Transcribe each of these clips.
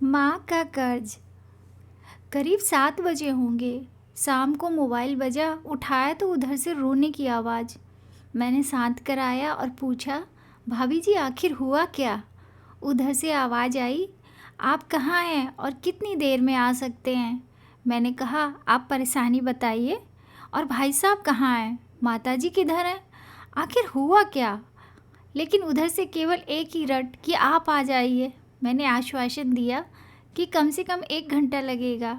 माँ का कर्ज। करीब 7 बजे होंगे। शाम को मोबाइल बजा, उठाया तो उधर से रोने की आवाज़। मैंने शांत कराया और पूछा, भाभी जी आखिर हुआ क्या? उधर से आवाज़ आई, आप कहाँ हैं और कितनी देर में आ सकते हैं? मैंने कहा, आप परेशानी बताइए। और भाई साहब कहाँ हैं? माताजी किधर हैं? आखिर हुआ क्या? लेकिन उधर से केवल एक ही रट कि आप आ जाइए। मैंने आश्वासन दिया कि कम से कम 1 घंटा लगेगा।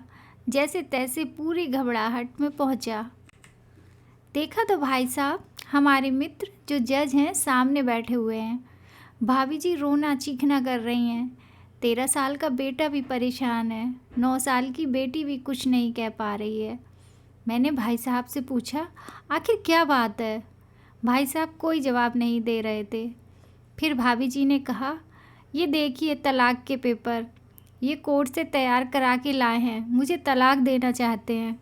जैसे तैसे पूरी घबराहट में पहुंचा। देखा तो भाई साहब, हमारे मित्र जो जज हैं सामने बैठे हुए हैं। भाभी जी रोना चीखना कर रही हैं। 13 साल का बेटा भी परेशान है। 9 साल की बेटी भी कुछ नहीं कह पा रही है। मैंने भाई साहब से पूछा, आखिर क्या बात है? भाई साहब कोई जवाब नहीं दे रहे थे। फिर भाभी जी ने कहा, ये देखिए तलाक के पेपर, ये कोर्ट से तैयार करा के लाए हैं, मुझे तलाक देना चाहते हैं।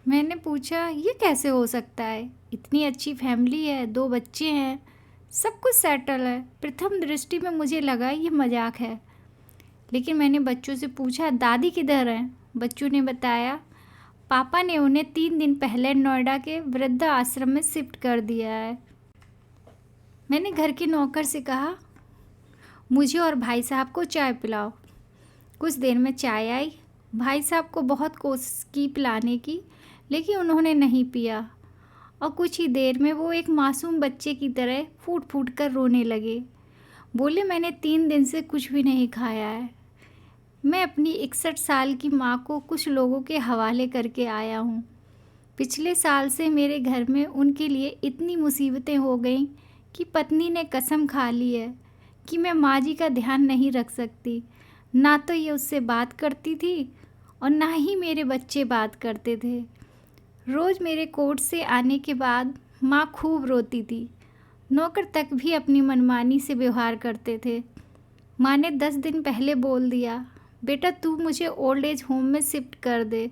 मैंने पूछा, ये कैसे हो सकता है? इतनी अच्छी फैमिली है, 2 बच्चे हैं, सब कुछ सेटल है। प्रथम दृष्टि में मुझे लगा ये मजाक है। लेकिन मैंने बच्चों से पूछा, दादी किधर हैं? बच्चों ने बताया, पापा ने उन्हें 3 दिन पहले नोएडा के वृद्धा आश्रम में शिफ्ट कर दिया है। मैंने घर के नौकर से कहा, मुझे और भाई साहब को चाय पिलाओ। कुछ देर में चाय आई। भाई साहब को बहुत कोशिश की पिलाने की, लेकिन उन्होंने नहीं पिया और कुछ ही देर में वो एक मासूम बच्चे की तरह फूट फूट कर रोने लगे। बोले, मैंने 3 दिन से कुछ भी नहीं खाया है। मैं अपनी 61 साल की माँ को कुछ लोगों के हवाले करके आया हूँ। पिछले साल से मेरे घर में उनके लिए इतनी मुसीबतें हो गईं कि पत्नी ने कसम खा ली है कि मैं माँ जी का ध्यान नहीं रख सकती। ना तो ये उससे बात करती थी और ना ही मेरे बच्चे बात करते थे। रोज़ मेरे कोर्ट से आने के बाद माँ खूब रोती थी। नौकर तक भी अपनी मनमानी से व्यवहार करते थे। माँ ने 10 दिन पहले बोल दिया, बेटा तू मुझे ओल्ड एज होम में शिफ्ट कर दे।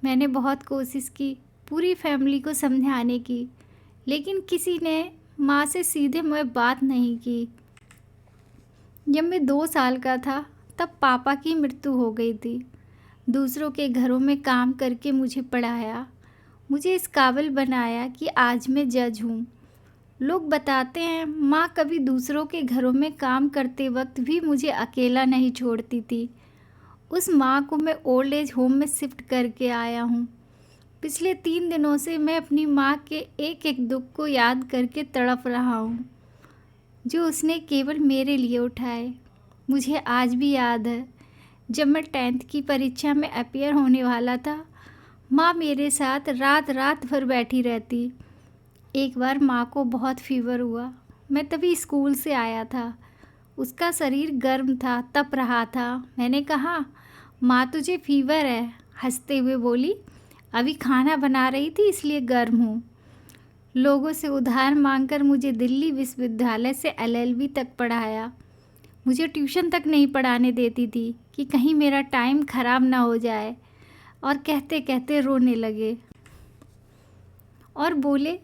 मैंने बहुत कोशिश की पूरी फैमिली को समझाने की, लेकिन किसी ने माँ से सीधे मुँह बात नहीं की। जब मैं 2 साल का था तब पापा की मृत्यु हो गई थी। दूसरों के घरों में काम करके मुझे पढ़ाया, मुझे इस काबिल बनाया कि आज मैं जज हूँ। लोग बताते हैं माँ कभी दूसरों के घरों में काम करते वक्त भी मुझे अकेला नहीं छोड़ती थी। उस माँ को मैं ओल्ड एज होम में शिफ्ट करके आया हूँ। पिछले 3 दिनों से मैं अपनी माँ के एक एक दुख को याद करके तड़प रहा हूँ, जो उसने केवल मेरे लिए उठाए। मुझे आज भी याद है, जब मैं 10th की परीक्षा में अपीयर होने वाला था, माँ मेरे साथ रात रात भर बैठी रहती। एक बार माँ को बहुत फीवर हुआ। मैं तभी स्कूल से आया था। उसका शरीर गर्म था, तप रहा था। मैंने कहा, माँ तुझे फीवर है? हंसते हुए बोली, अभी खाना बना रही थी इसलिए गर्म हूँ। लोगों से उधार मांगकर मुझे दिल्ली विश्वविद्यालय से LLB तक पढ़ाया। मुझे ट्यूशन तक नहीं पढ़ाने देती थी कि कहीं मेरा टाइम ख़राब ना हो जाए। और कहते कहते रोने लगे और बोले,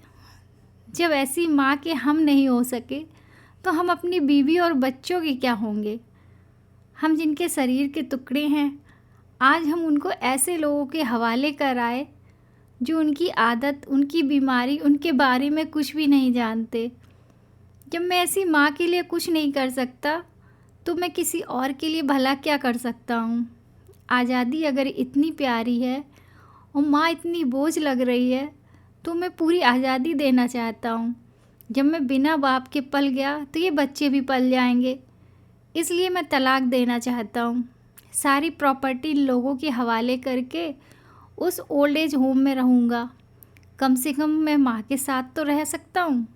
जब ऐसी माँ के हम नहीं हो सके तो हम अपनी बीवी और बच्चों के क्या होंगे? हम जिनके शरीर के टुकड़े हैं, आज हम उनको ऐसे लोगों के हवाले कर आए जो उनकी आदत, उनकी बीमारी, उनके बारे में कुछ भी नहीं जानते। जब मैं ऐसी माँ के लिए कुछ नहीं कर सकता तो मैं किसी और के लिए भला क्या कर सकता हूँ? आज़ादी अगर इतनी प्यारी है और माँ इतनी बोझ लग रही है तो मैं पूरी आज़ादी देना चाहता हूँ। जब मैं बिना बाप के पल गया तो ये बच्चे भी पल जाएंगे। इसलिए मैं तलाक देना चाहता हूँ। सारी प्रॉपर्टी लोगों के हवाले करके उस ओल्ड एज होम में रहूँगा। कम से कम मैं माँ के साथ तो रह सकता हूँ।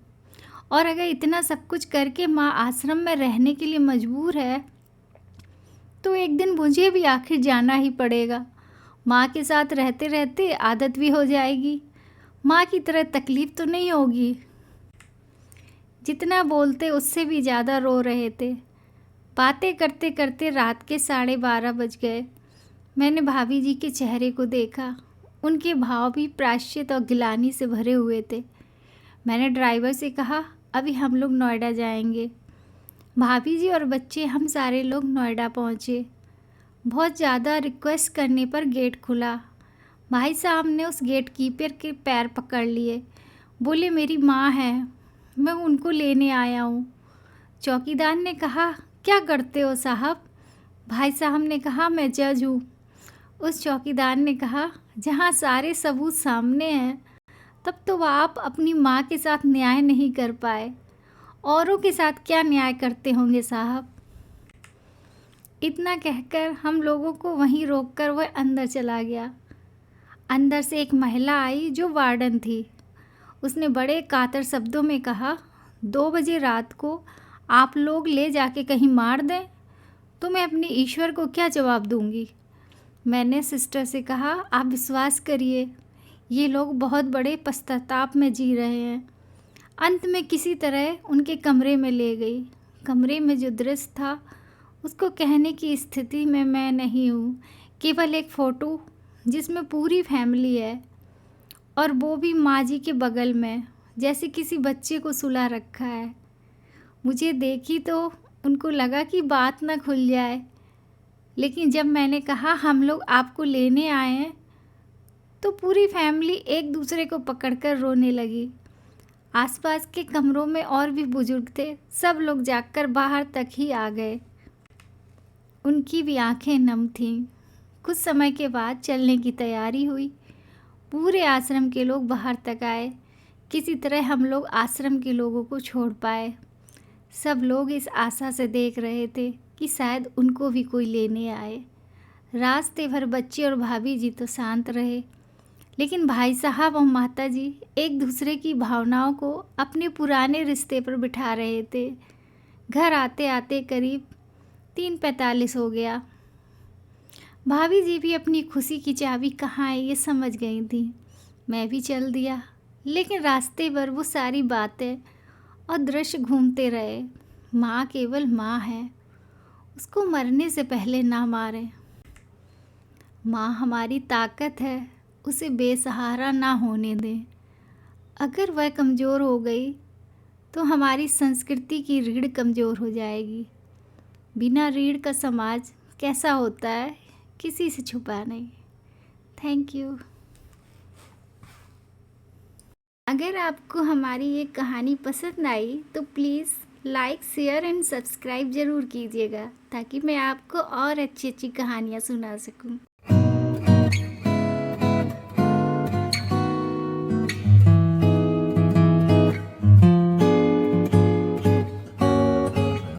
और अगर इतना सब कुछ करके माँ आश्रम में रहने के लिए मजबूर है तो एक दिन मुझे भी आखिर जाना ही पड़ेगा। माँ के साथ रहते रहते आदत भी हो जाएगी। माँ की तरह तकलीफ़ तो नहीं होगी। जितना बोलते उससे भी ज़्यादा रो रहे थे। बातें करते करते रात के 12:30 बज गए। मैंने भाभी जी के चेहरे को देखा। उनके भाव भी प्रायश्चित और गिलानी से भरे हुए थे। मैंने ड्राइवर से कहा, अभी हम लोग नोएडा जाएंगे। भाभी जी और बच्चे, हम सारे लोग नोएडा पहुँचे। बहुत ज़्यादा रिक्वेस्ट करने पर गेट खुला। भाई साहब ने उस गेट कीपर के पैर पकड़ लिए। बोले, मेरी माँ है, मैं उनको लेने आया हूँ। चौकीदार ने कहा, क्या करते हो साहब? भाई साहब ने कहा, मैं जज हूँ। उस चौकीदार ने कहा, जहाँ सारे सबूत सामने हैं तब तो आप अपनी माँ के साथ न्याय नहीं कर पाए, औरों के साथ क्या न्याय करते होंगे साहब? इतना कहकर हम लोगों को वहीं रोककर वह अंदर चला गया। अंदर से एक महिला आई जो वार्डन थी। उसने बड़े कातर शब्दों में कहा, 2 बजे रात को आप लोग ले जाके कहीं मार दें तो मैं अपने ईश्वर को क्या जवाब दूंगी? मैंने सिस्टर से कहा, आप विश्वास करिए, ये लोग बहुत बड़े पश्चाताप में जी रहे हैं। अंत में किसी तरह उनके कमरे में ले गई। कमरे में जो दृश्य था उसको कहने की स्थिति में मैं नहीं हूँ। केवल एक फ़ोटो जिसमें पूरी फैमिली है, और वो भी माँ जी के बगल में, जैसे किसी बच्चे को सुला रखा है। मुझे देखी तो उनको लगा कि बात ना खुल जाए, लेकिन जब मैंने कहा हम लोग आपको लेने आए हैं तो पूरी फैमिली एक दूसरे को पकड़कर रोने लगी। आसपास के कमरों में और भी बुजुर्ग थे, सब लोग जागकर बाहर तक ही आ गए। उनकी भी आंखें नम थीं। कुछ समय के बाद चलने की तैयारी हुई। पूरे आश्रम के लोग बाहर तक आए। किसी तरह हम लोग आश्रम के लोगों को छोड़ पाए। सब लोग इस आशा से देख रहे थे कि शायद उनको भी कोई लेने आए। रास्ते भर बच्चे और भाभी जी तो शांत रहे, लेकिन भाई साहब और माता जी एक दूसरे की भावनाओं को अपने पुराने रिश्ते पर बिठा रहे थे। घर आते आते करीब 3:45 हो गया। भाभी जी भी अपनी खुशी की चाबी कहाँ है ये समझ गई थी। मैं भी चल दिया, लेकिन रास्ते भर वो सारी बातें और दृश्य घूमते रहे। माँ केवल माँ है, उसको मरने से पहले ना मारें। माँ हमारी ताकत है, उसे बेसहारा ना होने दें। अगर वह कमज़ोर हो गई तो हमारी संस्कृति की रीढ़ कमज़ोर हो जाएगी। बिना रीढ़ का समाज कैसा होता है, किसी से छुपा नहीं। Thank you. अगर आपको हमारी ये कहानी पसंद आई तो please like, share and subscribe ज़रूर कीजिएगा, ताकि मैं आपको और अच्छी अच्छी कहानियाँ सुना सकूं।